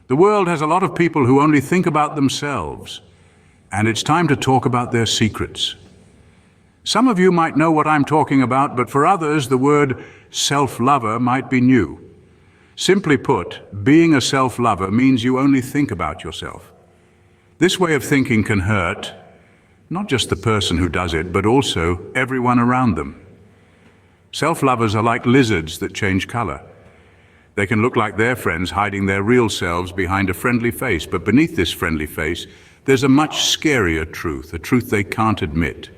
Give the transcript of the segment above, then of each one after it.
The world has a lot of people who only think about themselves, and it's time to talk about their secrets. Some of you might know what I'm talking about, but for others, the word self-lover might be new. Simply put, being a self-lover means you only think about yourself. This way of thinking can hurt, not just the person who does it, but also everyone around them. Self-lovers are like lizards that change color. They can look like their friends hiding their real selves behind a friendly face, but beneath this friendly face, there's a much scarier truth, a truth they can't admit.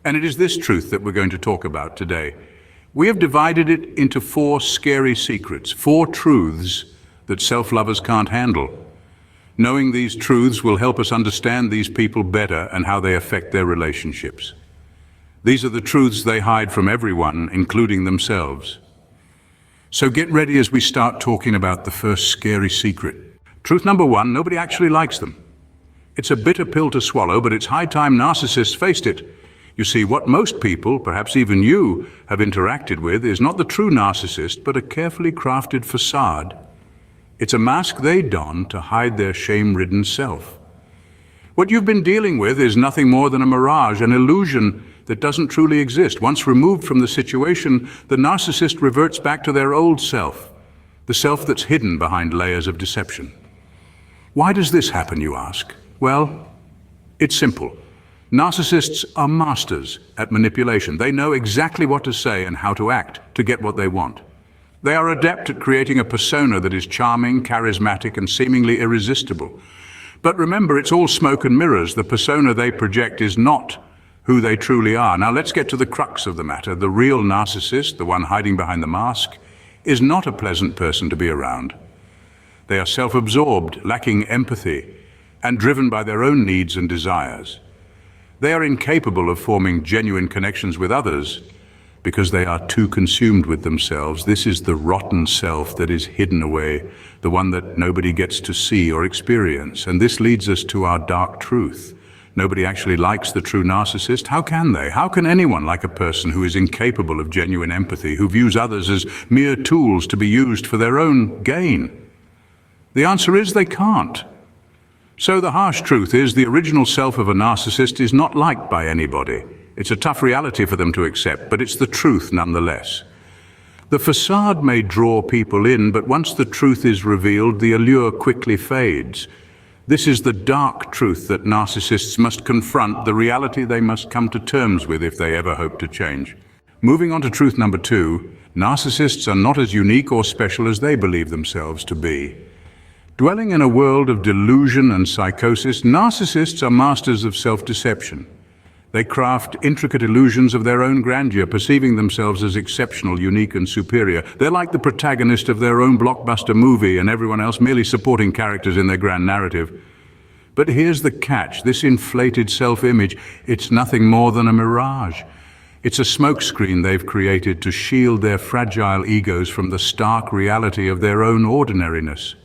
And it is this truth that we're going to talk about today. We have divided it into 4 scary secrets, 4 truths that self-lovers can't handle. Knowing these truths will help us understand these people better and how they affect their relationships. These are the truths they hide from everyone, including themselves. So get ready as we start talking about the first scary secret. Truth number 1, nobody actually likes them. It's a bitter pill to swallow, but it's high time narcissists faced it. You see, what most people, perhaps even you, have interacted with is not the true narcissist, but a carefully crafted facade. It's a mask they don to hide their shame-ridden self. What you've been dealing with is nothing more than a mirage, an illusion that doesn't truly exist. Once removed from the situation, the narcissist reverts back to their old self, the self that's hidden behind layers of deception. Why does this happen, you ask? Well, it's simple. Narcissists are masters at manipulation. They know exactly what to say and how to act to get what they want. They are adept at creating a persona that is charming, charismatic, and seemingly irresistible. But remember, it's all smoke and mirrors. The persona they project is not who they truly are. Now let's get to the crux of the matter. The real narcissist, the one hiding behind the mask, is not a pleasant person to be around. They are self-absorbed, lacking empathy, and driven by their own needs and desires. They are incapable of forming genuine connections with others because they are too consumed with themselves. This is the rotten self that is hidden away, the one that nobody gets to see or experience. And this leads us to our dark truth. Nobody actually likes the true narcissist. How can they? How can anyone like a person who is incapable of genuine empathy, who views others as mere tools to be used for their own gain? The answer is they can't. So the harsh truth is the original self of a narcissist is not liked by anybody. It's a tough reality for them to accept, but it's the truth nonetheless. The facade may draw people in, but once the truth is revealed, the allure quickly fades. This is the dark truth that narcissists must confront, the reality they must come to terms with if they ever hope to change. Moving on to truth number 2, narcissists are not as unique or special as they believe themselves to be. Dwelling in a world of delusion and psychosis, narcissists are masters of self-deception. They craft intricate illusions of their own grandeur, perceiving themselves as exceptional, unique, and superior. They're like the protagonist of their own blockbuster movie and everyone else merely supporting characters in their grand narrative. But here's the catch. This inflated self-image, it's nothing more than a mirage. It's a smokescreen they've created to shield their fragile egos from the stark reality of their own ordinariness.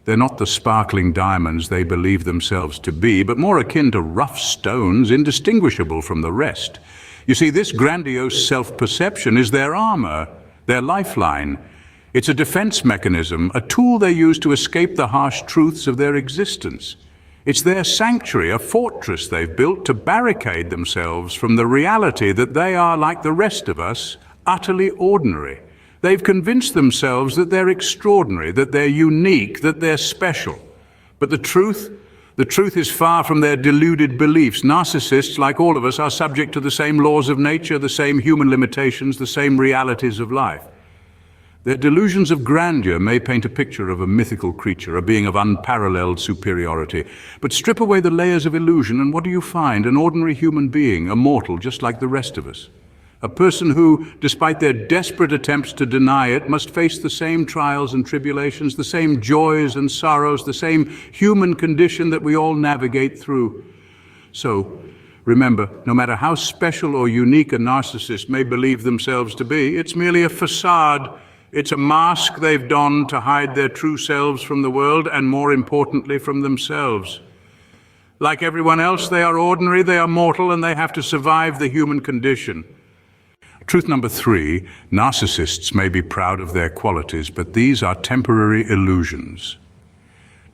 They're not the sparkling diamonds they believe themselves to be, but more akin to rough stones, indistinguishable from the rest. You see, this grandiose self-perception is their armor, their lifeline. It's a defense mechanism, a tool they use to escape the harsh truths of their existence. It's their sanctuary, a fortress they've built to barricade themselves from the reality that they are, like the rest of us, utterly ordinary. They've convinced themselves that they're extraordinary, that they're unique, that they're special. But the truth is far from their deluded beliefs. Narcissists, like all of us, are subject to the same laws of nature, the same human limitations, the same realities of life. Their delusions of grandeur may paint a picture of a mythical creature, a being of unparalleled superiority. But strip away the layers of illusion, and what do you find? An ordinary human being, a mortal, just like the rest of us. A person who, despite their desperate attempts to deny it, must face the same trials and tribulations, the same joys and sorrows, the same human condition that we all navigate through. So, remember, no matter how special or unique a narcissist may believe themselves to be, it's merely a facade. It's a mask they've donned to hide their true selves from the world and, more importantly, from themselves. Like everyone else, they are ordinary, they are mortal, and they have to survive the human condition. Truth number 3, narcissists may be proud of their qualities, but these are temporary illusions.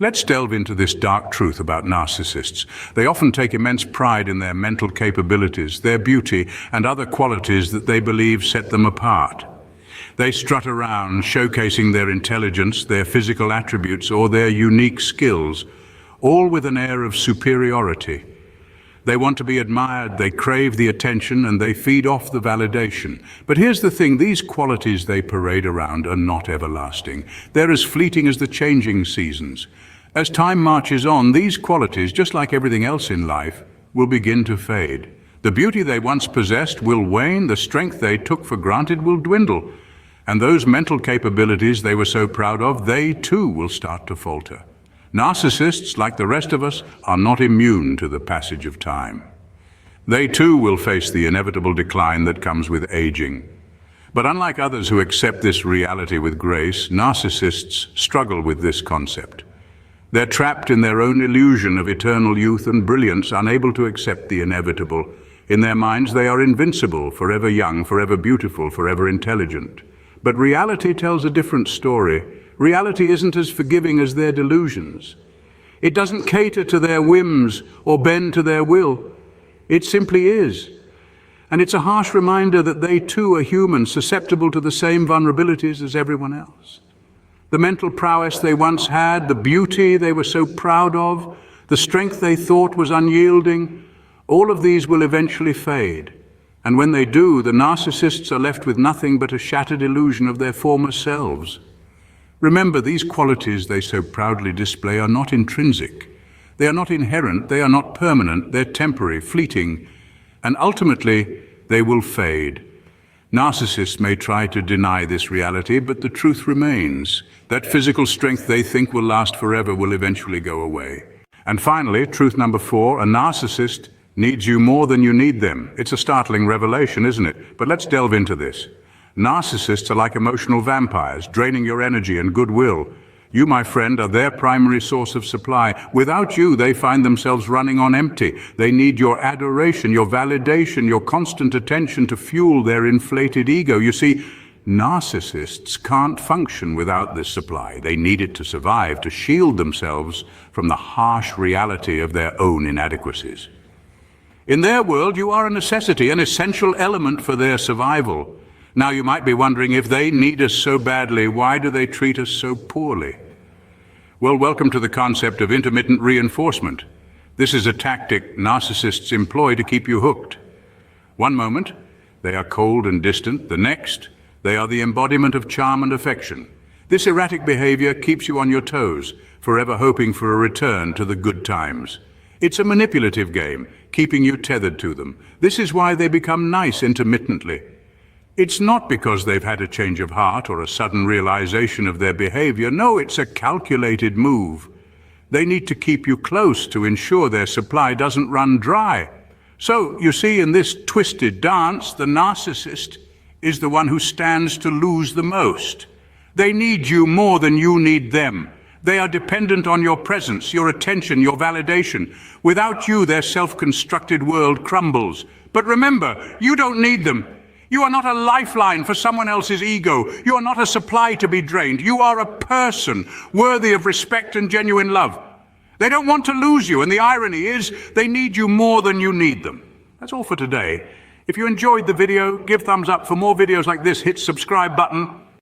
Let's delve into this dark truth about narcissists. They often take immense pride in their mental capabilities, their beauty, and other qualities that they believe set them apart. They strut around, showcasing their intelligence, their physical attributes, or their unique skills, all with an air of superiority. They want to be admired, they crave the attention, and they feed off the validation. But here's the thing, these qualities they parade around are not everlasting. They're as fleeting as the changing seasons. As time marches on, these qualities, just like everything else in life, will begin to fade. The beauty they once possessed will wane, the strength they took for granted will dwindle, and those mental capabilities they were so proud of, they too will start to falter. Narcissists, like the rest of us, are not immune to the passage of time. They too will face the inevitable decline that comes with aging. But unlike others who accept this reality with grace, narcissists struggle with this concept. They're trapped in their own illusion of eternal youth and brilliance, unable to accept the inevitable. In their minds, they are invincible, forever young, forever beautiful, forever intelligent. But reality tells a different story. Reality isn't as forgiving as their delusions. It doesn't cater to their whims or bend to their will. It simply is. And it's a harsh reminder that they too are human, susceptible to the same vulnerabilities as everyone else. The mental prowess they once had, the beauty they were so proud of, the strength they thought was unyielding, all of these will eventually fade. And when they do, the narcissists are left with nothing but a shattered illusion of their former selves. Remember, these qualities they so proudly display are not intrinsic. They are not inherent, they are not permanent, they're temporary, fleeting, and ultimately they will fade. Narcissists may try to deny this reality, but the truth remains. That physical strength they think will last forever will eventually go away. And finally, truth number 4, a narcissist needs you more than you need them. It's a startling revelation, isn't it? But let's delve into this. Narcissists are like emotional vampires, draining your energy and goodwill. You, my friend, are their primary source of supply. Without you, they find themselves running on empty. They need your adoration, your validation, your constant attention to fuel their inflated ego. You see, narcissists can't function without this supply. They need it to survive, to shield themselves from the harsh reality of their own inadequacies. In their world, you are a necessity, an essential element for their survival. Now you might be wondering, if they need us so badly, why do they treat us so poorly? Well, welcome to the concept of intermittent reinforcement. This is a tactic narcissists employ to keep you hooked. One moment, they are cold and distant. The next, they are the embodiment of charm and affection. This erratic behavior keeps you on your toes, forever hoping for a return to the good times. It's a manipulative game, keeping you tethered to them. This is why they become nice intermittently. It's not because they've had a change of heart or a sudden realization of their behavior. No, it's a calculated move. They need to keep you close to ensure their supply doesn't run dry. So, you see, in this twisted dance, the narcissist is the one who stands to lose the most. They need you more than you need them. They are dependent on your presence, your attention, your validation. Without you, their self-constructed world crumbles. But remember, you don't need them. You are not a lifeline for someone else's ego. You are not a supply to be drained. You are a person worthy of respect and genuine love. They don't want to lose you, and the irony is they need you more than you need them. That's all for today. If you enjoyed the video, give thumbs up. For more videos like this, hit subscribe button.